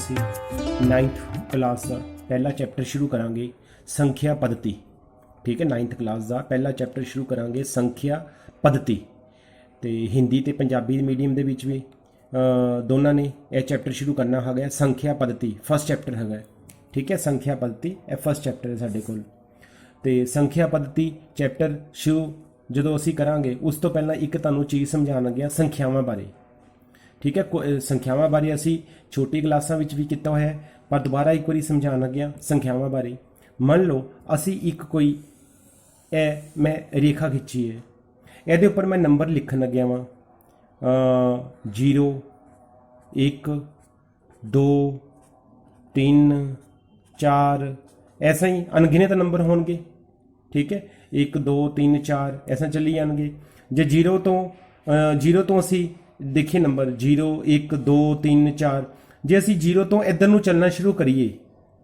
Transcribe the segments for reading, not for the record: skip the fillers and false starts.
ਅਸੀਂ 9th class का पहला चैप्टर शुरू करांगे संख्या पद्धति। ठीक है, 9th क्लास का पहला चैप्टर शुरू करांगे संख्या पद्धति। तो हिंदी तो पंजाबी मीडियम के विच भी दोनों ने यह चैप्टर शुरू करना है। संख्या पद्धति फर्स्ट चैप्टर है। ठीक है, संख्या पद्धति यह फर्स्ट चैप्टर है साढ़े कोल। तो संख्या पद्धति चैप्टर शुरू जो असी करांगे उस तो पहला एक तुहानूं चीज़ समझाण लगे संख्यावां बारे। ठीक है, संख्यावां बारे असी छोटी क्लासां विच भी किया होया है, पर दोबारा एक बार समझाण लगे संख्यावां बारे। मान लो असी एक कोई मैं रेखा खिंची है, ये उपर मैं नंबर लिखन लग्या वां 0 1 2 3 4 ऐसा ही अनगिनत नंबर होंगे। ठीक है, 1 2 3 4 ऐसा चली जाएंगे। जे जीरो तो असी देखिए नंबर 0 1 2 3 4, जे असी जीरो तो इधर नूं चलना शुरू करिए।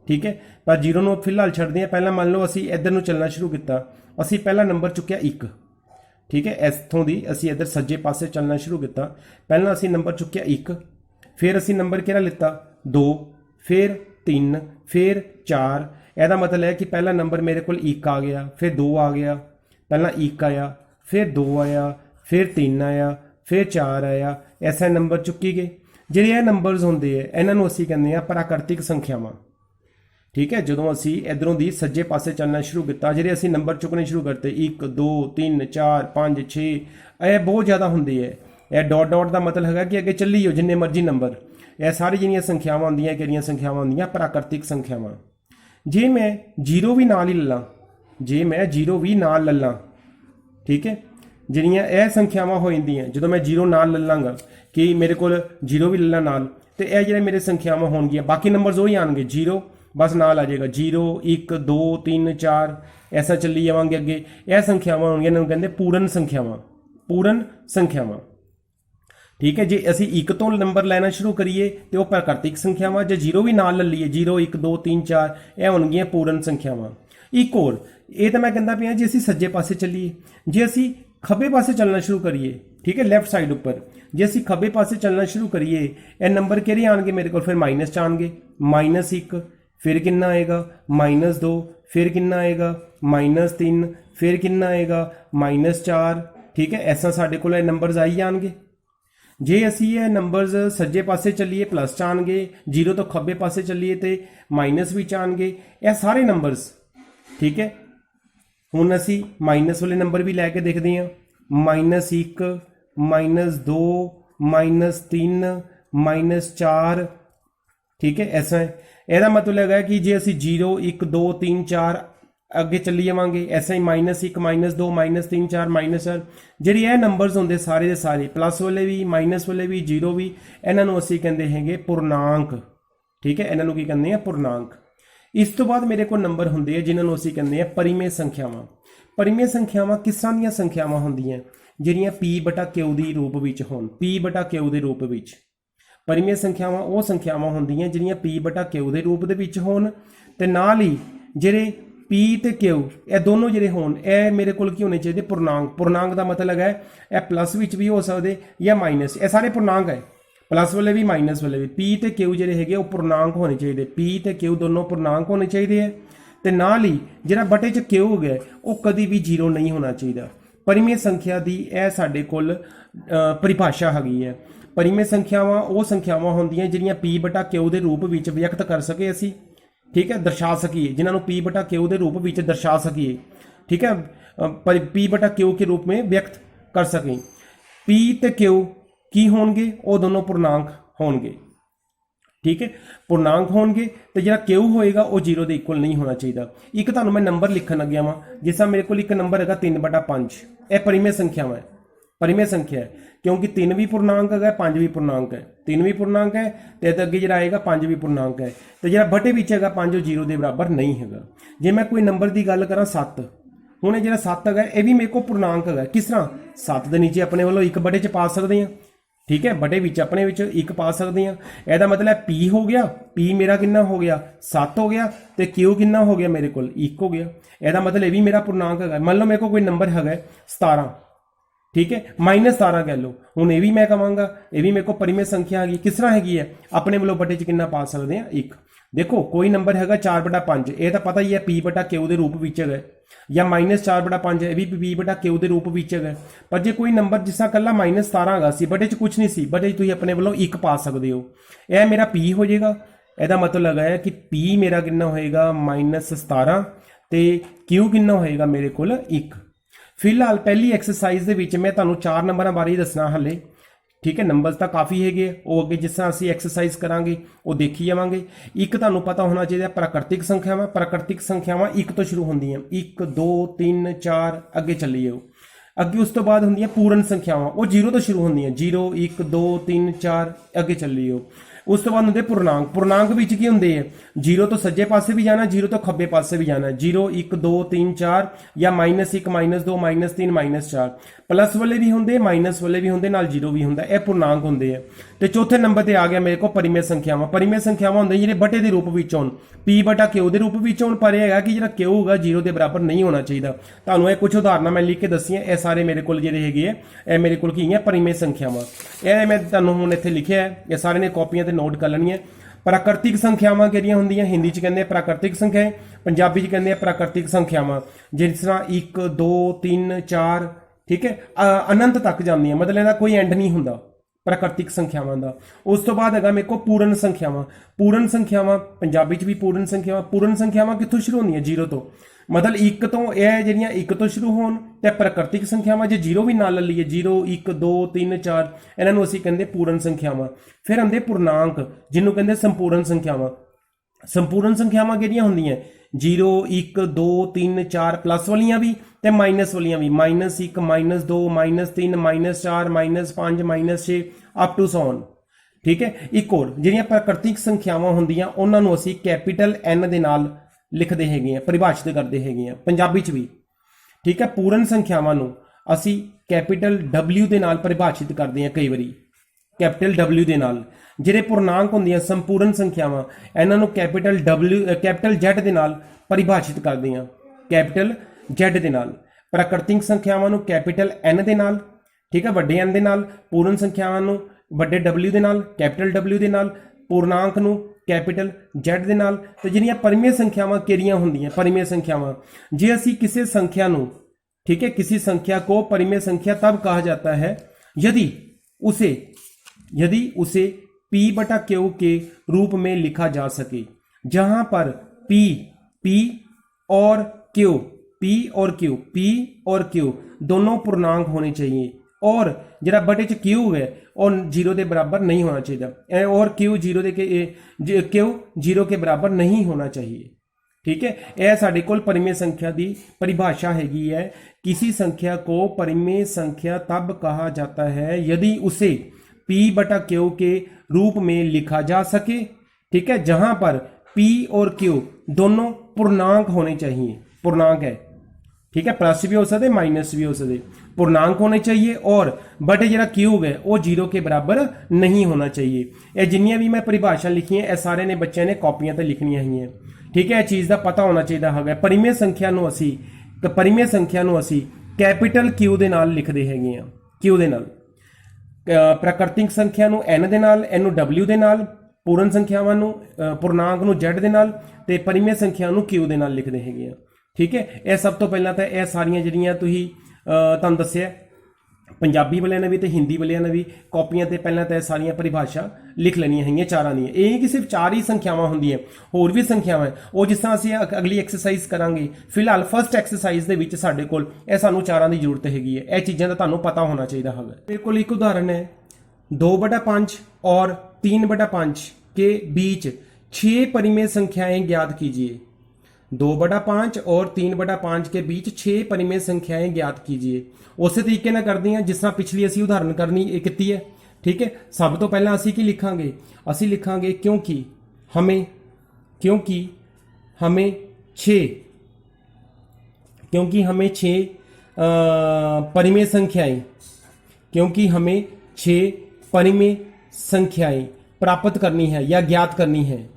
ठीक है, पर जीरो नूं फिलहाल छड्डदे हां। पहला मान लो असी इधर नूं चलना शुरू किया, असी पहला नंबर चुक्या 1। ठीक है, इत्थों दी असी इधर सज्जे पासे चलना शुरू किया, पहला असी नंबर चुक्या 1, फिर असी नंबर किहड़ा लिता 2, फिर 3, फिर 4। ਇਹਦਾ मतलब है कि पहला नंबर मेरे को 1 आ गया, फिर 2 आ गया, पहला 1 आया, फिर 2 आया, फिर 3 आया, फिर 4 आया। ऐसा नंबर चुकी गए। ਜਿਹੜੇ ਇਹ नंबर्स होंगे है इन्हों असी कहते हैं प्राकृतिक संख्यावां। ठीक है, जो असी इधरों की सज्जे पासे चलना शुरू किया, ਜਿਹੜੇ असी नंबर चुकने शुरू करते 1 2 3 4 5 6, यह बहुत ज़्यादा होंगे है। यह डॉट डॉट का मतलब है कि अगे चली जाओ जिन्ने मर्जी नंबर। यह सारी जिन्नियां संख्यावां होंदियां किहड़ियां संख्यावां होंदियां प्राकृतिक संख्यावां। जे मैं जीरो भी नाल ही ला, जे मैं जीरो भी नाल ला, ठीक है, जिहड़ियां यह संख्यावां हो जांदियां जो मैं जीरो नाल ले लांगा कि मेरे को जीरो भी ला नाल, तो यह जिहड़े मेरे संख्यावां होणगियां बाकी नंबर्स वही आएंगे, जीरो बस नाल आ जाएगा। 0 1 2 3 4 ऐसा चली जावांगे अगे। यह संख्यावां होणगियां इन्हां नूं कहंदे पूर्ण संख्यावां, पूर्ण संख्यावां। ठीक है, जे असी 1 तो नंबर लेना शुरू करिए तो वह प्राकृतिक संख्यावां, जे जीरो भी नाल ले लीए 0 1 2 3 4 यह होणगियां पूर्ण संख्यावां। एक होर ये तो मैं कहता पिया जे असी सज्जे पासे चलीए, जे असी खब्बे पासे चलना शुरू करिए, ठीक है लैफ्ट साइड उपर, जे असी खब्बे पासे चलना शुरू करिए यह नंबर किहड़े आएंगे मेरे को, फिर माइनस च आएंगे, -1, फिर कितना आएगा -2, फिर कितना आएगा -3, फिर कितना आएगा -4। ठीक है, ऐसा साढ़े को नंबर्स आई जाएंगे। जे असी ये नंबर्स सज्जे पासे चलीए प्लस च आएंगे, जीरो तो खब्बे पासे चलीए तो माइनस भी च आएंगे, यह सारे नंबर्स। ठीक है, हुण असी माइनस वाले नंबर भी लैके देखते हैं, -1 -2 -3 -4। ठीक है, ऐसा है। यदा मतलब है कि जे असी 0 1 2 3 4 अगे चली जावांगे, ऐसा ही -1 -2 -3 4 -4। जिहड़े यह नंबर्स होंगे सारे के सारे प्लस वाले भी माइनस वाले भी जीरो भी, इन्हों असी कहते हैं पूर्णांक। ठीक है, इन्हों की कहते हैं पूर्णांक। इस तो बाद मेरे को नंबर होंगे जिन्होंने असी कहते हैं परिमेय संख्यावां। परिमेय संख्यावां किस तरह दी संख्यावां होंदियां जिहड़ियां P/Q के रूप विच होण, P/Q के रूप विच। परिमेय संख्यावां वो संख्यावां होंदियां जिहड़ियां P/Q के रूप दे विच होण, ते नाल ही जिहड़े P ते Q ये दोनों जिहड़े होण यह मेरे को होने चाहिए पूर्णांक। पूर्णांक का मतलब है यह प्लस विच भी हो सकते या माइनस, ये सारे पूर्णांक है, प्लस वाले भी माइनस वाले भी। P ते Q जिहड़े हैगे वो पूर्णांक होने चाहिए, P ते Q दोनों पूर्णांक होने चाहिए है। तो नाल ही जिहड़ा बटे च Q हो गया वो कभी भी जीरो नहीं होना चाहिए। परिमेय संख्या की यह साडे कोल परिभाषा हैगी है। परिमेय संख्यावां वो संख्यावां होंदियां जिहड़ियां P/Q के रूप विच व्यक्त कर सके असी। ठीक है, दर्शा सकीए, जिन्होंने P/Q के रूप विच दर्शा सकीए। ठीक है, P/Q के रूप में व्यक्त कर सकें। P ते Q की होंगे वो दोनों पूर्णांक होंगे। ठीक है, पूर्णांक होंगे तो जो Q होएगा वो जीरो के इक्वल नहीं होना चाहिए। एक तुहानूं मैं नंबर लिखन लग्या वां, जिस तरह मेरे को एक नंबर है 3/5, यह परिमेय संख्या है, परिमेय संख्या है क्योंकि 3 भी पूर्णांक है 5 भी पूर्णांक है, 3 भी पूर्णांक है तो अगे जो आएगा 5 भी पूर्णांक है, तो जो बटे विच है 5 जीरो के बराबर नहीं है। जे मैं कोई नंबर की गल करा 7, हुण जो 7 है यह भी मेरे को पूर्णांक है। किस तरह 7 के नीचे अपने वालों 1 बटे च पा सकते हैं। ठीक है, बटे विच अपने विच 1 पा सकते हैं। यदा मतलब P हो गया, P मेरा कितना हो गया 7 हो गया, तो Q कितना हो गया मेरे को 1 हो गया। यदा मतलब यह भी मेरा पूर्णांक है। मान लो मेरे को कोई नंबर है 17, ठीक है, -17 कह लो। हुण ये भी मैं कहांगा, ये भी मेरे को परिमेय संख्या आ गई। किस तरह हैगी है, अपने वालों बटे च कितना पा सकते हैं, 1। देखो कोई नंबर हैगा 4/5, ये तो पता ही है P/Q के रूप विच है, या -4/5 ये भी P/Q के रूप विच है। पर जे कोई नंबर जिस तरह कला -17 हैगा सी, बटे च कुछ नहीं सी, बटे तुसीं अपने वालों 1 पा सकते हो। यह मेरा P हो जाएगा। ਇਹਦਾ मतलब है कि P मेरा कितना होएगा -17 ਤੇ Q कितना होएगा मेरे को 1। फिलहाल पहली एक्सरसाइज ਦੇ ਵਿੱਚ मैं ਤੁਹਾਨੂੰ 4 ਨੰਬਰਾਂ ਬਾਰੇ ਹੀ ਦੱਸਣਾ ਹਲੇ। ठीक है, नंबर्स तो काफ़ी है, वो अगे जिस तरह असी एक्सरसाइज करांगे वो देखी जावांगे। एक तुहानूं पता होना चाहिए प्राकृतिक संख्यावां। प्राकृतिक संख्यावां 1 तो शुरू होंदियां, 1 2 3 4 अगे चलीए। अगे उस तो बाद होंदियां पूर्ण संख्यावां, वो 0 तो शुरू होंदियां, 0 1 2 3 4 अगे चलीए। उस तो बाद होंदे पूर्णांक। पूर्णांक विच की होंदे है, 0 तो सज्जे पासे भी जाना, 0 तो खब्बे पासे भी जाना, 0 1 2 3 4 या -1 -2 -3 -4। प्लस वाले भी होंदे, माइनस वाले भी होंदे, नाल 0 भी होंदा। यह पूर्णांक होंदे है। तो चौथे नंबर पर आ गया मेरे को परिमेय संख्यावां। परिमेय संख्यावां होंदे जिहड़े बटे के रूप विच होण, P/Q के रूप विच होण, पर यह है कि जिहड़ा Q होगा 0 के बराबर नहीं होना चाहिए। तुहानूं ये कुछ उदाहरण मैं लिख के दसियां, ये सारे मेरे को जिहड़े हैगे है, ये मेरे को की है परिमेय संख्यावां। यह मैं तुहानूं हुण इत्थे लिखिआ है, ये सारे ने कॉपियां ते नोट कर लैणियां। प्राकृतिक संख्यावां किहड़ियां हुंदियां, हिंदी च कहंदे प्राकृतिक संख्याएं, पंजाबी च कहंदे प्राकृतिक संख्यावां। जिस तरह 1 2 3 4, ठीक है, अनंत तक जांदियां, मतलब इहदा कोई एंड नहीं हुंदा प्राकृतिक संख्यावां दा। उस तो बाद हैगा मेरे को पूर्ण संख्यावां। पूर्ण संख्यावां पंजाबी च भी पूर्ण संख्यावां। पूर्ण संख्यावां कित्थों शुरू होंदियां, 0 तो, मतलब 1 तो, यह जिहड़ियां 1 तो शुरू होण ते प्राकृतिक संख्यावां जे 0 भी नाल लईए, 0 1 2 3 4, इन्हां नूं असीं कहंदे पूर्ण संख्यावां। फिर आंदे पूर्णांक, जिन्हों कहंदे संपूर्ण संख्यावां। संपूर्ण संख्यावां किहड़ियां हुंदियां, 0 1 2 3 4 प्लस वालियां भी ते माइनस वालियां भी, -1 -2 -3 -4 -5 -6 अप टू 100। ठीक है, एक और जिहड़ियां प्राकृतिक संख्यावां हुंदियां उन्हां नूं असीं कैपिटल N दे नाल लिखते हैं, परिभाषित करते हैं पंजाबी च भी। ठीक है, पूर्ण संख्यावां नूं असीं कैपिटल W दे नाल परिभाषित करते हैं, कई बारी कैपिटल W दे नाल। जिहड़े पूर्णांक हुंदियां संपूर्ण संख्यावां, इन्हां नूं कैपिटल Z दे नाल परिभाषित करते हैं, कैपिटल Z दे नाल। प्राकृतिक संख्यावां नूं कैपिटल N दे नाल, ठीक है, वड्डे N दे नाल। पूर्ण संख्यावां नूं वड्डे W दे नाल, कैपिटल W दे नाल। पूर्णांक नूं कैपिटल Z दे नाल। ते जिहड़ियां परिमेय संख्यावां किहड़ियां हुंदियां, परिमेय संख्यावां, जे असीं किसी संख्या नूं, ठीक है, किसी संख्या को परिमेय संख्या तब कहा जाता है यदि उसे P/Q के रूप में लिखा जा सके, जहां पर P और Q दोनों पूर्णांक होने चाहिए, और जरा बटे च Q है और 0 के बराबर नहीं होना चाहिए, और Q 0 के बराबर नहीं होना चाहिए। ठीक है, यह साडे कोल परिमेय संख्या की परिभाषा हैगी है। किसी संख्या को परिमेय संख्या तब कहा जाता है यदि उसे P/Q के रूप में लिखा जा सके, ठीक है, जहां पर P और Q दोनों पूर्णांक होने चाहिए। पूर्णांक है, ठीक है, प्लस भी हो सकते माइनस भी हो सकते, पूर्णांक होने चाहिए, और बटे जरा Q है वो 0 के बराबर नहीं होना चाहिए। ये जिन्नियां भी मैं परिभाषा लिखी है, सारे ने बच्चों ने कॉपियां तो लिखनिया ही है। ठीक है, चीज़ का पता होना चाहिए है। परिमेय संख्या नूं असी कैपिटल Q दे नाल लिखते हैं, Q दे नाल। प्राकृतिक संख्या नूं N दे नाल, इनू W दे नाल, पूर्ण संख्यावां नूं पूर्णांक नूं Z दे नाल, ते परिमेय संख्या नूं Q दे नाल लिखते हैं। ठीक है, यह सब तो पहला तो यह सारियां जिहड़ियां तुसीं तुहानूं दस्सिआ, पंजाबी वालियां ने भी तो हिंदी वालियां ने भी कॉपियां ते पहला तो सारियां परिभाषा लिख लैनियां हैं, चारां दी। ये नहीं कि सिर्फ 4 ही संख्यावां होंदियां, होर भी संख्यावां वो जिस तरह असीं अगली एक्सरसाइज करांगे। फिलहाल फस्ट एक्सरसाइज दे विच साडे कोल ये सानूं 4 की जरूरत हैगी है। यह चीज़ां दा तुहानूं पता होना चाहिए है। मेरे कोल एक उदाहरण है, 2/5 और 3/5 के बीच 6 परिमेय संख्याएं ज्ञात कीजिए। 2/5 और 3/5 के बीच 6 परिमेय संख्याएं ज्ञात कीजिए। उस तरीके ना करते हैं जिस तरह पिछली असी उदाहरण करनी की है। ठीक है, सब तो पहला असी की लिखांगे, असी लिखांगे क्योंकि हमें 6 परिमेय संख्याएं प्राप्त करनी है या ज्ञात करनी है।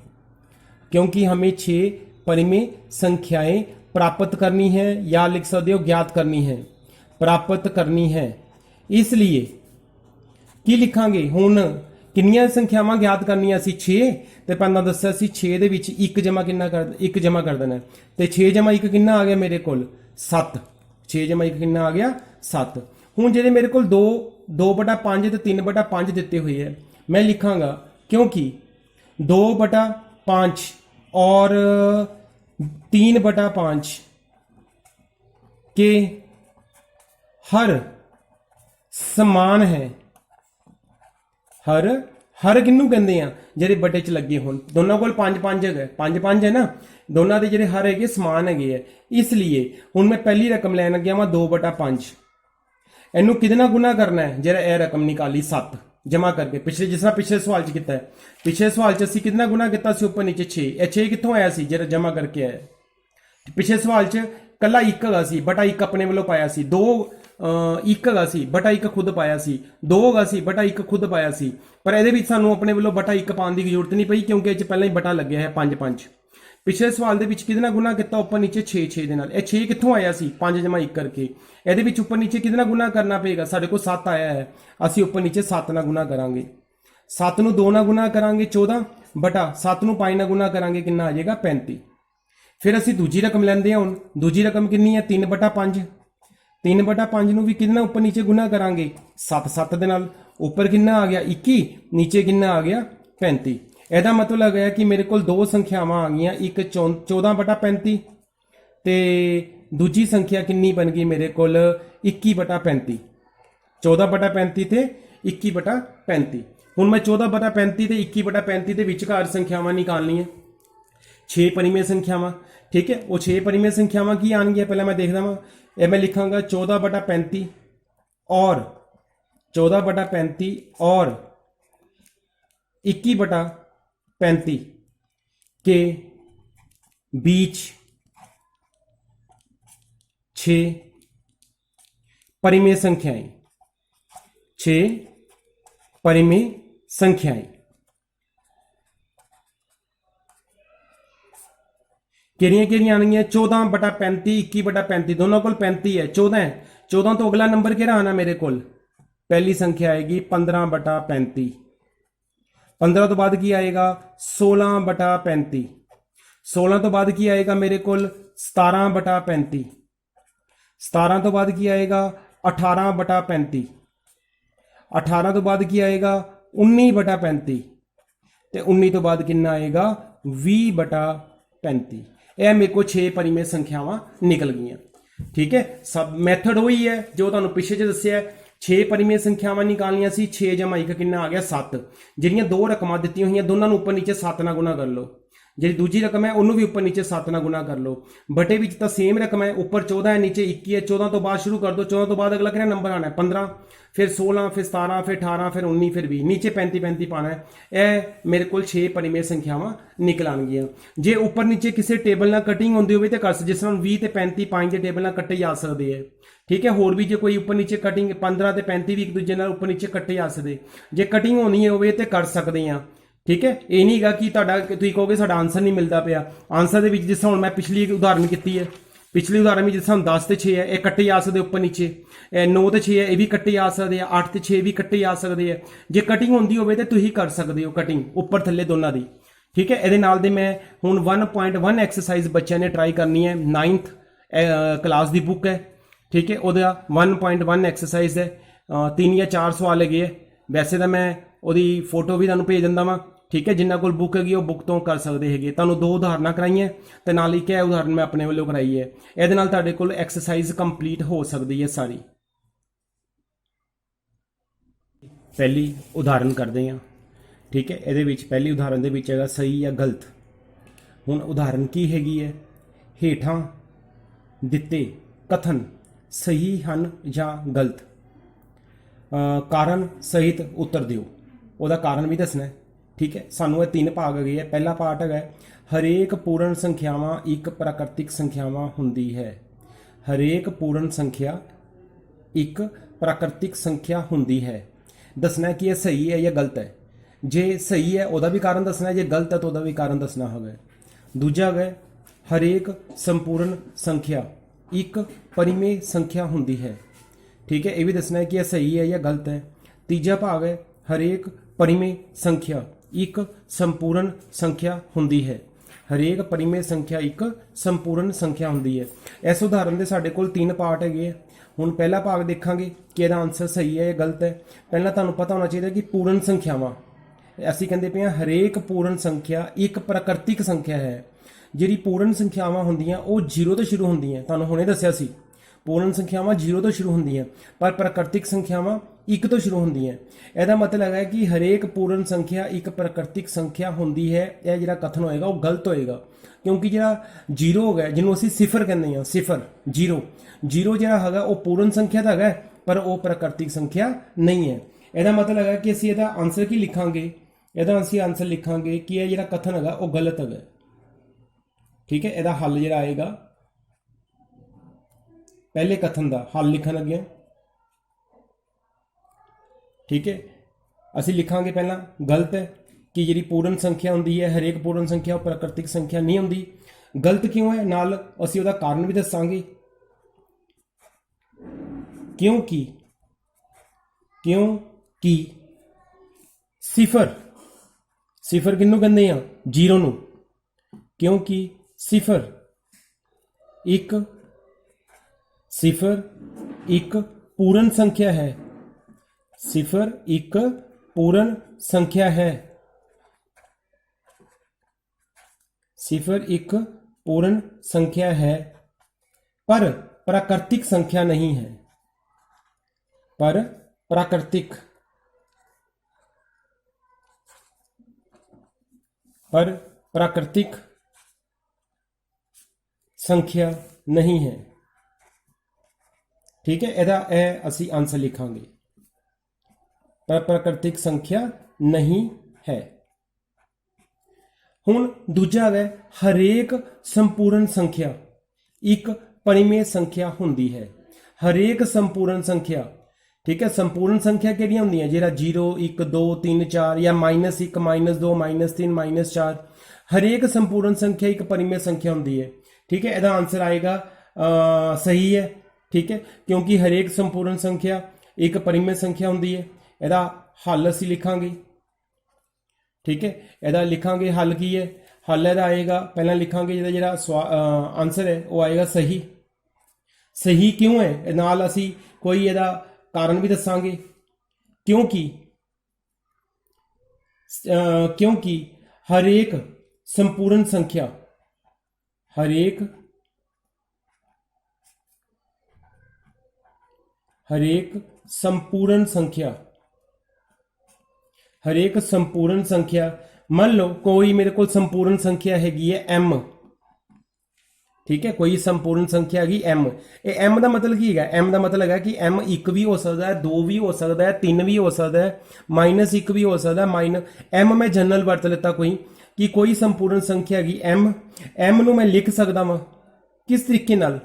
क्योंकि हमें 6 परिमेय संख्याएं प्राप्त करनी है, या लिख सकते हो ज्ञात करनी है, प्राप्त करनी है। इसलिए की लिखांगे हुण किन्नियां संख्यावां ज्ञात करनियां सी 6 ते पहला दस्सिया सी 6 दे विच 1 जमा किन्ना कर 1 जमा कर देना ते 6 जमा 1 किन्ना आ गया मेरे कोल 7 6 जमा 1 किन्ना आ गया 7 हुण जेडे मेरे कोल 2/5 ते 3/5 दिते हुए है मैं लिखांगा क्योंकि 2/5 और 3/5 के हर समान है हर किन्नू कहते हैं ਜਿਹੜੇ बटे च लगे होण दोनों कोल 5-5 है 5-5 है ना दोनों के ਜਿਹੜੇ हर है समान है इसलिए हुण मैं पहली रकम लैन गया वा 2/5 इनू कितना गुना करना है जरा यह रकम निकाली 7 जमा करके पिछले जिस तरह पिछले सवाल च किया है पिछले सवाल च असीं कितना गुना किया उपर नीचे 6 यह 6 कितों आया सी जरा जमा करके आया पिछले सवाल च कला 1 हैगा सी बटा 1 अपने वालों पाया सी 2 1 हैगा सी बटा 1 खुद पाया सी 2 हैगा सी बटा 1 खुद पाया सी पर ये सानू अपने वालों बटा 1 पाने की जरूरत नहीं पई क्योंकि इस पहले ही बटा लगे है 5-5 पिछले सवाल के कितना गुना किया उपर नीचे 6 दे नाल 6 कितों आया सी 5 जमा 1 करके ये उपर नीचे कितना गुना करना पेगा साढ़े को 7 आया है असी उपर नीचे 7 ना गुना करांगे 7 नूं 2 ना गुना करांगे 14 बटा 7 नूं 5 ना गुना करांगे कितना आ जाएगा 35 फिर असी दूजी रकम लैंदे हैं हुण दूजी रकम कितनी है 3/5 3/5 नूं भी कितना उपर नीचे गुना करांगे 7 दे नाल उपर कितना आ गया 21 नीचे कितना आ गया 35 ਇਹਦਾ मतलब है कि मेरे को 2 संख्यावां आ गई एक 14/35 ते दूजी संख्या कितनी बन गई मेरे को 21/35 14/35 ते 21/35 हुण मैं 14/35 ते 21/35 ਦੇ ਵਿਚਕਾਰ संख्यावां निकालनी है 6 परिमेय संख्यावां ठीक है वो 6 परिमेय संख्यावां की आएंगी पहले मैं देखदा वां ये मैं लिखांगा 14/35 और 14/35 और 21/35 के बीच 6 परिमेय संख्याएं 6 परिमेय संख्याएं किहड़ियां आनियां 14/35 21/35 दोनों को 35 है 14 है 14 तो अगला नंबर किहड़ा आना मेरे को पहली संख्या आएगी 15/35 15 तो बाद की आएगा 16/35 16 तो बाद की आएगा मेरे को 17/35 17 तो बाद की आएगा 18/35 18 तो बाद की आएगा 19/35 ते 19 तो बाद कितना आएगा 20/35 यह मेरे को 6 परिमेय संख्यावां निकल गई ठीक है सब मैथड वही है जो तुहानूं पिछे च दस्सिया 6 परिमेय संख्यावां निकालनियां सी 6 जमा 1 कितना आ गया 7 जिहड़ियां 2 रकमां दित्तियां होईयां दोनों नूं उपर नीचे 7 ना गुना कर लो जी दूजी रकम है उन्होंने भी उपर नीचे 7 ना गुना कर लो बटे विच तो सेम रकम है ऊपर 14 है नीचे 21 है 14 तो बाद शुरू कर दो 14 तो बाद अगला कितना नंबर आना है 15 फिर 16 फिर 17 फिर 18 फिर 19 फिर 20 नीचे 35 पाना है यह मेरे को 6 परिमेय संख्यावां निकल आएंगियां जे ऊपर नीचे किसी टेबल ना कटिंग होंदी होवे ते कर जिस तरह 20 ते 35 5 के टेबल ना कट्टे जा सकते हैं ठीक है होर भी जो कोई उपर नीचे कटिंग 15 ते 35 भी एक दूजे नाल उपर नीचे कट्टे जा सकते जे कटिंग होनी होवे ते कर सकते हैं ठीक है ये नहीं गा कि तुसीं कहोगे साडा आंसर नहीं मिलता पाया आंसर दे विच जिस तरह मैं पिछली एक उदाहरण की है पिछली उदाहरण में जिस तरह 10 ते 6 है ये कट्टे जा सकते उपर नीचे 9 ते 6 है ये भी कट्टे जा सकते हैं 8 ते 6 भी कट्टे जा सकते हैं जे कटिंग होंदी होवे ते तुसीं कर सकते हो कटिंग उपर थल्ले दोनों की ठीक है ये नाल दे मैं हुण 1.1 एक्सरसाइज बच्चों ने ट्राई करनी है 9th क्लास की बुक है ठीक है वो 1.1 एक्सरसाइज है 3 या 4 सवाल है वैसे तो मैं वो फोटो भी तुहानूं भेज दिंदा वां ठीक है जिन्होंं कोल बुक हैगी वो बुक तो कर सकते हैं तुहानूं 2 उदाहरण कराई तो नाल एक है उदाहरण मैं अपने वालों कराई है ये नाल तुहाडे कोल एक्सरसाइज कंप्लीट हो सकती है सारी पहली उदाहरण करते हैं ठीक है ये पहली उदाहरण दे विच हैगा सही या गलत हुण उदाहरण की हैगी है हेठां दिते कथन सही हन या गलत कारण सहित उत्तर दिओ ਉਹਦਾ कारण भी दसना है ठीक है सानू ये 3 भाग गए है पहला पार्ट है हरेक पूर्ण संख्यावां एक प्राकृतिक संख्यावां हुंदी है हरेक पूर्ण संख्या एक प्राकृतिक संख्या हुंदी है दसना कि यह सही है या गलत है जे सही है ਉਹਦਾ भी कारण दसना है जे गलत है तो ਉਹਦਾ भी कारण दसना होगा दूजा है हरेक संपूर्ण संख्या एक परिमेय संख्या हुंदी है ठीक है, ये भी दसना है कि यह सही है या गलत है। तीजा भाग है हरेक परिमेय संख्या एक संपूर्ण संख्या हुंदी है। हरेक परिमेय संख्या एक संपूर्ण संख्या हुंदी है। इस उदाहरण के साडे कोल 3 पार्ट है। हुण पहला भाग देखांगे कि इहदा आंसर सही है या गलत है। पहला तुहानूं पता होना चाहिए कि पूर्ण संख्यावां ਅਸੀਂ ਕਹਿੰਦੇ ਪਏ ਹਾਂ ਹਰੇਕ ਪੂਰਨ ਸੰਖਿਆ ਇੱਕ ਪ੍ਰਾਕ੍ਰਿਤਿਕ ਸੰਖਿਆ ਹੈ। ਜਿਹੜੀ ਪੂਰਨ ਸੰਖਿਆਵਾਂ ਹੁੰਦੀਆਂ ਉਹ 0 ਤੋਂ ਸ਼ੁਰੂ ਹੁੰਦੀਆਂ, ਤੁਹਾਨੂੰ ਹੁਣੇ ਦੱਸਿਆ ਸੀ। ਪੂਰਨ ਸੰਖਿਆਵਾਂ 0 ਤੋਂ ਸ਼ੁਰੂ ਹੁੰਦੀਆਂ ਪਰ ਪ੍ਰਾਕ੍ਰਿਤਿਕ ਸੰਖਿਆਵਾਂ 1 ਤੋਂ ਸ਼ੁਰੂ ਹੁੰਦੀਆਂ। ਇਹਦਾ ਮਤਲਬ ਹੈ ਕਿ ਹਰੇਕ ਪੂਰਨ ਸੰਖਿਆ ਇੱਕ ਪ੍ਰਾਕ੍ਰਿਤਿਕ ਸੰਖਿਆ ਹੁੰਦੀ ਹੈ। ਇਹ ਜਿਹੜਾ ਕਥਨ ਹੋਏਗਾ ਉਹ ਗਲਤ ਹੋਏਗਾ, ਕਿਉਂਕਿ ਜਿਹੜਾ 0 ਹੋ ਗਿਆ, ਜਿਹਨੂੰ ਅਸੀਂ ਸਿਫਰ ਕਹਿੰਦੇ ਹਾਂ, ਸਿਫਰ 0 ਜਿਹੜਾ ਹੈਗਾ ਉਹ ਪੂਰਨ ਸੰਖਿਆ ਦਾ ਹੈਗਾ ਪਰ ਉਹ ਪ੍ਰਾਕ੍ਰਿਤਿਕ ਸੰਖਿਆ ਨਹੀਂ ਹੈ। ਇਹਦਾ ਮਤਲਬ ਹੈਗਾ ਕਿ ਅਸੀਂ ਇਹਦਾ ਆਨਸਰ ਕੀ ਲਿਖਾਂਗੇ? ਇਹਦਾ ਅਸੀਂ ਆਨਸਰ ਲਿਖਾਂਗੇ ਕਿ ਇਹ ਜਿਹੜਾ ਕਥਨ ਹੈਗਾ ਉਹ ਗਲਤ ਹੈਗਾ। ਠੀਕ ਹੈ, ਇਹਦਾ ਹੱਲ ਜਿਹੜਾ ਆਏਗਾ, ਪਹਿਲੇ ਕਥਨ ਦਾ ਹੱਲ ਲਿਖਣ ਲੱਗੇ। ਠੀਕ ਹੈ, ਅਸੀਂ ਲਿਖਾਂਗੇ ਪਹਿਲਾਂ ਗਲਤ ਹੈ ਕਿ ਜਿਹੜੀ ਪੂਰਨ ਸੰਖਿਆ ਹੁੰਦੀ ਹੈ ਹਰੇਕ ਪੂਰਨ ਸੰਖਿਆ ਉਹ ਪ੍ਰਾਕ੍ਰਿਤਿਕ ਸੰਖਿਆ ਨਹੀਂ ਹੁੰਦੀ। ਗਲਤ ਕਿਉਂ ਹੈ, ਨਾਲ ਅਸੀਂ ਉਹਦਾ ਕਾਰਨ ਵੀ ਦੱਸਾਂਗੇ। ਕਿਉਂਕਿ ਸਿਫਰ ਕਿਹਨੂੰ ਕਹਿੰਦੇ ਆ? 0 ਨੂੰ। ਕਿਉਂਕਿ ਸਿਫਰ ਇੱਕ ਪੂਰਨ ਸੰਖਿਆ ਹੈ। ਸਿਫਰ ਇੱਕ ਪੂਰਨ ਸੰਖਿਆ ਹੈ। ਸਿਫਰ ਇੱਕ पूर्ण संख्या है पर प्राकृतिक संख्या नहीं है। पर प्राकृतिक संख्या नहीं है। ठीक है, ਇਹਦਾ ਇਹ ਅਸੀਂ आंसर लिखांगे, पर प्राकृतिक संख्या नहीं है। हुण दूजा है हरेक संपूर्ण संख्या एक परिमेय संख्या हुंदी है। हरेक संपूर्ण संख्या, ठीक है, संपूर्ण संख्या किहड़ियां हुंदियां? जिहड़ा 0 1 2 3 4 या -1 -2 -3 -4, हरेक संपूर्ण संख्या एक परिमेय संख्या हुंदी है। ठीक है, इहदा आंसर आएगा सही है। ठीक है, क्योंकि हरेक संपूर्ण संख्या एक परिमेय संख्या हुंदी है। इहदा हल असीं लिखांगे। ठीक है, इहदा लिखांगे हल की है। हल इहदा आएगा, पहला लिखांगे जिहड़ा आंसर है वो आएगा सही। सही क्यों है, नाल असीं कोई इहदा कारण भी दसांगे। क्योंकि हरेक संपूर्ण संख्या, हरेक संपूर्ण संख्या, हरेक संपूर्ण संख्या, मान लो कोई मेरे को संपूर्ण संख्या हैगी है m। ठीक है, कोई संपूर्ण संख्या हैगी m। ये m का मतलब की है? m का मतलब है कि m 1 भी हो सकता है, 2 भी हो सकता है, 3 भी हो सकता है, -1 भी हो सकता है। m मैं जनरल वरत लेता कोई कि कोई संपूर्ण संख्या हैगी m नूं मैं लिख सकता वा किस तरीके नाल?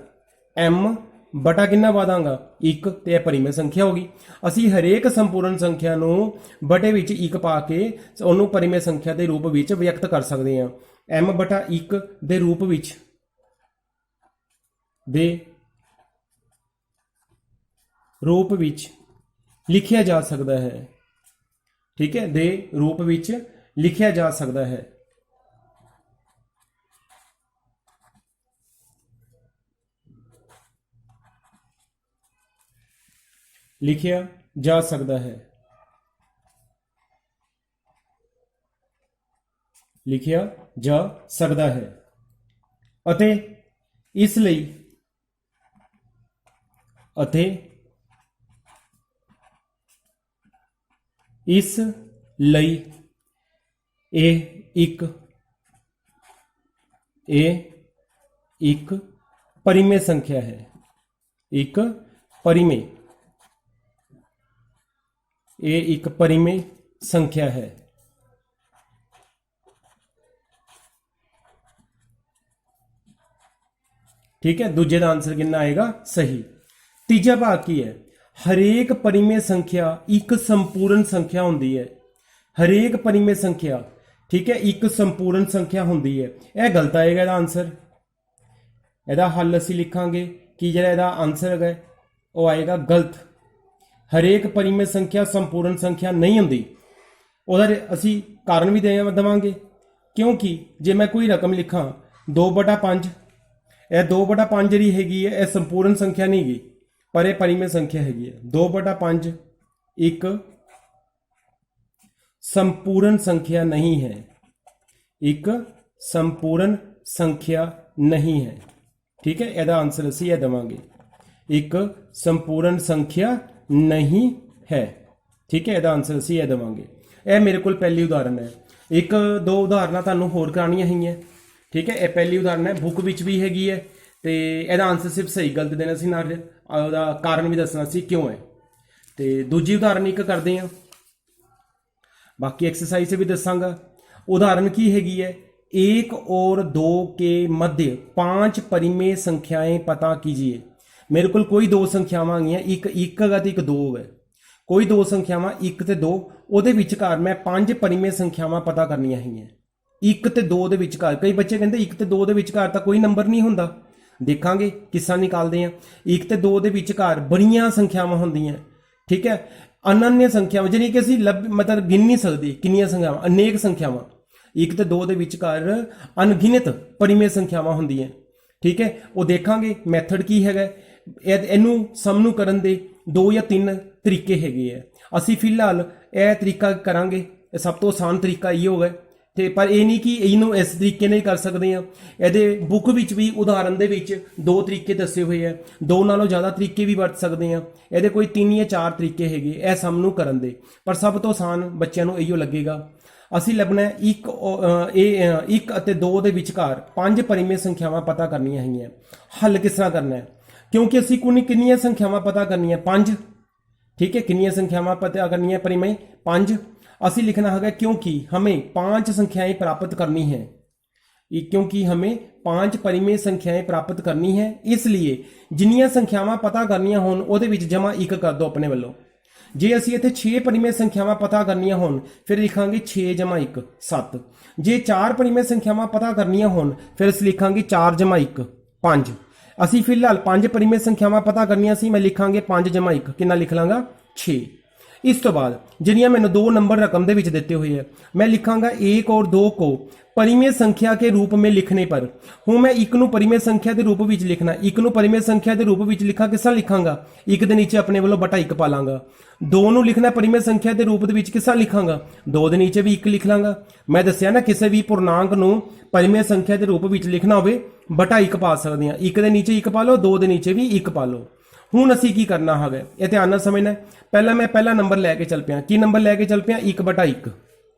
m बटा किन्ना पा दांगा? 1, ते परिमेय संख्या होगी। असी हरेक संपूर्ण संख्या नूं बटे विच 1 पा के उहनूं परिमेय संख्या के रूप विच व्यक्त कर सकते हैं। m बटा 1 दे रूप विच लिखिया जा सकता है। ठीक है, दे रूप विच लिखिया जा सकता है। लिखिया जा सकता है, लिखिया जा सकता है। अते इसलिए एक परिमेय संख्या है। एक परिमेय, ये एक परिमेय संख्या है। ठीक है, दूजे का आंसर कितना आएगा? सही। तीजा भाग की है हरेक परिमेय संख्या एक संपूर्ण संख्या होंदी है। हरेक परिमेय संख्या, ठीक है, एक संपूर्ण संख्या होंदी है। यह गलत आएगा इसका आंसर। इसका हल असीं लिखांगे कि जिहड़ा इसदा आंसर है वो आएगा गलत। ਹਰੇਕ ਪਰਿਮੇਯ ਸੰਖਿਆ ਸੰਪੂਰਨ ਸੰਖਿਆ ਨਹੀਂ ਹੁੰਦੀ। ਉਹਦਾ ਅਸੀਂ ਕਾਰਨ ਵੀ ਦੇਵਾਂਗੇ, ਕਿਉਂਕਿ ਜੇ ਮੈਂ ਕੋਈ ਰਕਮ ਲਿਖਾਂ 2/5, ਇਹ 2/5 ਜਿਹੜੀ ਹੈਗੀ ਹੈ ਇਹ ਸੰਪੂਰਨ ਸੰਖਿਆ ਨਹੀਂ ਹੈਗੀ, ਪਰ ਇਹ ਪਰਿਮੇਯ ਸੰਖਿਆ ਹੈਗੀ ਹੈ। 2/5 ਇੱਕ संपूर्ण संख्या नहीं है, एक संपूर्ण संख्या नहीं है। ठीक है, ਇਹਦਾ आंसर ਅਸੀਂ ਇਹ देवांगे, एक संपूर्ण संख्या नहीं है। ठीक है, ਇਹਦਾ आंसर ਅਸੀਂ ਇਹ देवांगे। ਇਹ ਮੇਰੇ ਕੋਲ ਪਹਿਲੀ ਉਦਾਹਰਨ ਹੈ। ਇੱਕ ਦੋ ਉਦਾਹਰਨਾਂ ਤੁਹਾਨੂੰ ਹੋਰ ਕਰਾਉਣੀਆਂ ਹੈਗੀਆਂ। ਠੀਕ ਹੈ, ਇਹ ਪਹਿਲੀ ਉਦਾਹਰਨ ਹੈ, ਬੁੱਕ ਵਿੱਚ ਵੀ ਹੈਗੀ ਹੈ, ਤੇ ਇਹਦਾ ਆਨਸਰ ਸਿਰਫ ਸਹੀ ਗਲਤ ਦੇਣਾ ਸੀ, ਨਾਲ ਉਹਦਾ ਕਾਰਨ ਵੀ ਦੱਸਣਾ ਸੀ ਕਿਉਂ ਹੈ। ਤੇ ਦੂਜੀ ਉਦਾਹਰਨ ਇੱਕ ਕਰਦੇ ਹਾਂ, बाकी एक्सरसाइज से भी दसांगा। उदाहरण की हैगी है, 1 और 2 के मध्य 5 परिमेय संख्याएं पता कीजिए। मेरे को कोई दो संख्यावां आ गई, एक है तो एक दो है, कोई दो संख्यावां 1 ते 2, ਉਹਦੇ ਵਿਚਕਾਰ मैं 5 परिमेय संख्यावां पता करनियां हैगियां। 1 ਤੇ 2 ਦੇ ਵਿਚਕਾਰ, ਕਈ ਬੱਚੇ ਕਹਿੰਦੇ 1 ਤੇ 2 ਦੇ ਵਿਚਕਾਰ ਤਾਂ ਕੋਈ ਨੰਬਰ ਨਹੀਂ ਹੁੰਦਾ, ਦੇਖਾਂਗੇ ਕਿੱਸਾ ਨਿਕਾਲਦੇ ਆ। 1 ਤੇ 2 ਦੇ ਵਿਚਕਾਰ ਬੜੀਆਂ ਸੰਖਿਆਵਾਂ ਹੁੰਦੀਆਂ। ठीक है, अनन्य संख्यावां जिहड़ी कि असीं मतलब गिन नहीं सकते कितनियां संख्यावां, अनेक संख्यावां। 1 ते 2 ਦੇ ਵਿਚਕਾਰ अनगिनत परिमेय संख्यावां ਹੁੰਦੀਆਂ। ठीक है, वो देखांगे मैथड की हैगा। ਇਹਨੂੰ ਸਮ ਨੂੰ ਕਰਨ ਦੇ 2 ਜਾਂ 3 ਤਰੀਕੇ ਹੈਗੇ ਆ। ਅਸੀਂ ਫਿਲਹਾਲ ਇਹ ਤਰੀਕਾ ਕਰਾਂਗੇ, ਇਹ ਸਭ ਤੋਂ ਆਸਾਨ ਤਰੀਕਾ ਇਹ ਹੋਗਾ। ਤੇ ਪਰ ਇਹ ਨਹੀਂ ਕਿ ਇਹਨੂੰ ਇਸ ਤਰੀਕੇ ਨਾਲ ਹੀ ਕਰ ਸਕਦੇ ਆ। ਇਹਦੇ ਬੁੱਕ ਵਿੱਚ ਵੀ ਉਦਾਹਰਨ ਦੇ ਵਿੱਚ 2 ਤਰੀਕੇ ਦੱਸੇ ਹੋਏ ਆ, 2 ਨਾਲੋਂ ਜ਼ਿਆਦਾ ਤਰੀਕੇ ਵੀ ਵਰਤ ਸਕਦੇ ਆ। ਇਹਦੇ ਕੋਈ 3 ਜਾਂ 4 ਤਰੀਕੇ ਹੈਗੇ ਇਹ ਸਮ ਨੂੰ ਕਰਨ ਦੇ, ਪਰ ਸਭ ਤੋਂ ਆਸਾਨ ਬੱਚਿਆਂ ਨੂੰ ਇਹੋ ਲੱਗੇਗਾ। ਅਸੀਂ ਲੱਭਣਾ 1 ਅਤੇ 2 ਦੇ ਵਿਚਕਾਰ 5 परिमेय ਸੰਖਿਆਵਾਂ ਪਤਾ ਕਰਨੀਆਂ ਹੈਗੀਆਂ। ਹੱਲ ਕਿਸ ਤਰ੍ਹਾਂ ਕਰਨਾ ਹੈ, ਕਿਉਂਕਿ ਅਸੀਂ ਕਿੰਨੀਆਂ ਸੰਖਿਆਵਾਂ ਪਤਾ ਕਰਨੀਆਂ, 5। ठीक है, कितनी संख्यावां पता करनी है परिमेय 5। ਅਸੀਂ लिखना है क्योंकि हमें 5 संख्याएं प्राप्त करनी है, क्योंकि हमें 5 परिमेय संख्याएं प्राप्त करनी है, इसलिए जिन्नियां संख्यावां पता करनियां होण ਉਹਦੇ ਵਿੱਚ जमा 1 कर दो अपने ਵੱਲੋਂ। ਜੇ ਅਸੀਂ ਇੱਥੇ 6 परिमेय संख्यावां पता करनियां होण फिर लिखांगे 6 जमा 1 7। ਜੇ 4 परिमेय संख्यावां पता करनियां होण फिर ਅਸੀਂ लिखांगे 4 जमा 1 5। ਅਸੀਂ ਫਿਲਹਾਲ 5 परिमेय संख्यावां पता करनियां ਸੀ, मैं लिखांगे 5 जमा 1 कितना लिख लांगा 6। इस तो बाद जिन्नियां मैंने 2 नंबर रकम दे विच दिते हुए है, मैं लिखांगा 1 और 2 को परिमेय संख्या के रूप में लिखने पर। हूँ मैं 1 नूं परिमेय संख्या के रूप विच लिखना, 1 नूं परिमेय संख्या के रूप विच लिखा किस तरह लिखांगा, 1 दे नीचे अपने वालों बटा 1 पा लांगा। 2 नूं लिखना परिमेय संख्या के रूप विच किस तरह लिखांगा, 2 दे नीचे भी 1 लिख लांगा। मैं दस्सिया ना किसी भी पूर्णांक नूं परिमेय संख्या के रूप विच लिखना होवे बटा 1 पा सकते हैं, 1 दे नीचे 1 पा लो, 2 दे नीचे भी 1 पा लो। ਹੁਣ ਅਸੀਂ ਕੀ ਕਰਨਾ ਹੈਗਾ, ਇਹ ਧਿਆਨ ਨਾਲ ਸਮਝਣਾ। ਪਹਿਲਾਂ ਮੈਂ ਪਹਿਲਾ ਨੰਬਰ ਲੈ ਕੇ ਚੱਲ ਪਿਆ, ਕੀ ਨੰਬਰ ਲੈ ਕੇ ਚੱਲ ਪਿਆ 1/1।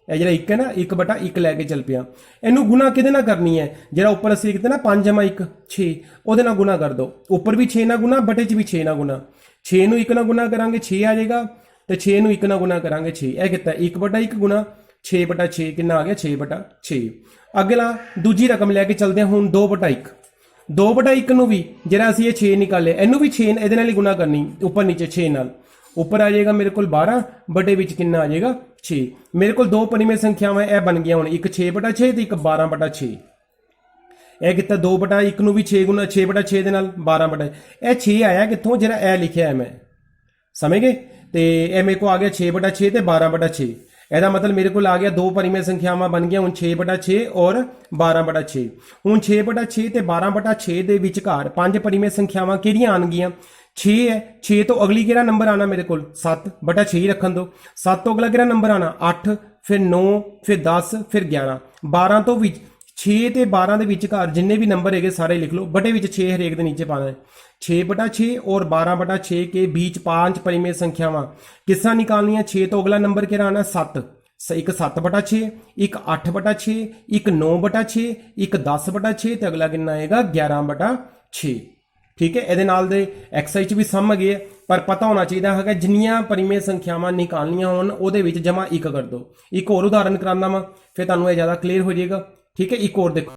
ਇਹ ਜਿਹੜਾ 1 ਹੈ ਨਾ 1/1 ਲੈ ਕੇ ਚੱਲ ਪਿਆ। ਇਹਨੂੰ ਗੁਣਾ ਕਿਹਦੇ ਨਾਲ ਕਰਨੀ ਹੈ, ਜਿਹੜਾ ਉੱਪਰ ਅਸੀਂ ਲਿਖਦੇ ਨਾ 5 ਜਮਾ 1 6, ਉਹਦੇ ਨਾਲ ਗੁਣਾ ਕਰ ਦੋ। ਉੱਪਰ ਵੀ 6 ਨਾਲ ਗੁਣਾ, ਬਟੇ 'ਚ ਵੀ 6 ਨਾਲ ਗੁਣਾ। 6 ਨੂੰ 1 ਨਾਲ ਗੁਣਾ ਕਰਾਂਗੇ 6 ਆ ਜਾਏਗਾ, ਤੇ 6 ਨੂੰ 1 ਨਾਲ ਗੁਣਾ ਕਰਾਂਗੇ 6। ਇਹ ਕੀਤਾ 1/1 ਗੁਣਾ 6/6 ਕਿੰਨਾ ਆ ਗਿਆ 6/6। ਅਗਲਾ ਦੂਜੀ ਰਕਮ ਲੈ ਕੇ ਚੱਲਦੇ ਹਾਂ ਹੁਣ 2/1। 2/1 ਨੂੰ ਵੀ ਜਿਹੜਾ ਅਸੀਂ ਇਹ 6 ਨਿਕਾਲੇ, ਇਹਨੂੰ ਵੀ 6 ਇਹਦੇ ਨਾਲ ਹੀ ਗੁਣਾ ਕਰਨੀ, ਉੱਪਰ ਨੀਚੇ 6 ਨਾਲ। ਉੱਪਰ ਆ ਜਾਏਗਾ ਮੇਰੇ ਕੋਲ 12, ਬਟੇ ਵਿੱਚ ਕਿੰਨਾ ਆ ਜਾਏਗਾ 6। ਮੇਰੇ ਕੋਲ 2 परिमेय ਸੰਖਿਆਵਾਂ ਇਹ ਬਣ ਗਈਆਂ ਹੁਣ, ਇੱਕ 6/6 ਤੇ ਇੱਕ 12/6। ਇਹ ਕੀਤਾ 2/1 ਨੂੰ ਵੀ 6 ਗੁਣਾ 6/6 ਦੇ ਨਾਲ 12/। ਇਹ 6 ਆਇਆ ਕਿੱਥੋਂ, ਜਿਹੜਾ ਇਹ ਲਿਖਿਆ ਹੈ ਮੈਂ, ਸਮਝ ਗਏ। ਤੇ ਇਹ ਮੇਰੇ ਕੋਲ ਆ ਗਿਆ 6/6 ਤੇ 12/6। ਇਹਦਾ ਮਤਲਬ ਮੇਰੇ ਕੋਲ ਆ ਗਿਆ 2 परिमेय ਸੰਖਿਆਵਾਂ ਬਣ ਗਈਆਂ ਹੁਣ 6/6 ਔਰ 12/6। ਹੁਣ 6/6 ਤੇ 12/6 ਦੇ ਵਿਚਕਾਰ 5 परिमेय ਸੰਖਿਆਵਾਂ ਕਿਹੜੀਆਂ ਆਣਗੀਆਂ, 6 ਹੈ। 6 ਤੋਂ ਅਗਲੀ ਕਿਹੜਾ ਨੰਬਰ ਆਣਾ ਮੇਰੇ ਕੋਲ 7/6 ਹੀ ਰੱਖਣ ਦੋ। 7 ਤੋਂ ਅਗਲਾ ਕਿਹੜਾ ਨੰਬਰ ਆਣਾ 8, ਫਿਰ 9, ਫਿਰ 10, ਫਿਰ 11। 12 ਤੋਂ ਵਿੱਚ 6 ਤੇ 12 ਦੇ ਵਿਚਕਾਰ ਜਿੰਨੇ ਵੀ ਨੰਬਰ ਹੈਗੇ ਸਾਰੇ ਲਿਖ ਲਓ, ਬਟੇ ਵਿੱਚ 6 ਹਰੇਕ ਦੇ ਨੀਚੇ ਪਾਣਾ है। 6/6 और 12/6 के बीच 5 परिमेय संख्यावां किस तरह निकालनी है। 6 तो अगला नंबर क्या आना 7, एक 7/6, एक 8/6, एक 9/6, एक 10/6 ਤੇ ਅਗਲਾ ਕਿੰਨਾ ਆਏਗਾ 11/6। ਠੀਕ ਹੈ, ਇਹਦੇ ਨਾਲ ਦੇ ਐਕਸਰਸਾਈਜ਼ ਵੀ ਸਮ ਗਏ, ਪਰ ਪਤਾ ਹੋਣਾ ਚਾਹੀਦਾ ਹੈਗਾ ਜਿੰਨੀਆਂ परिमेय ਸੰਖਿਆਵਾਂ ਨਿਕਾਲਣੀਆਂ ਹੋਣ ਉਹਦੇ ਵਿੱਚ ਜਮਾ 1 ਕਰ ਦਿਓ। ਇੱਕ ਹੋਰ ਉਦਾਹਰਨ ਕਰਾਉਂਦਾ ਵਾਂ, ਫਿਰ ਤੁਹਾਨੂੰ ਇਹ ਜ਼ਿਆਦਾ ਕਲੀਅਰ ਹੋ ਜਾਏਗਾ। ਠੀਕ ਹੈ, ਇੱਕ ਹੋਰ ਦੇਖੋ।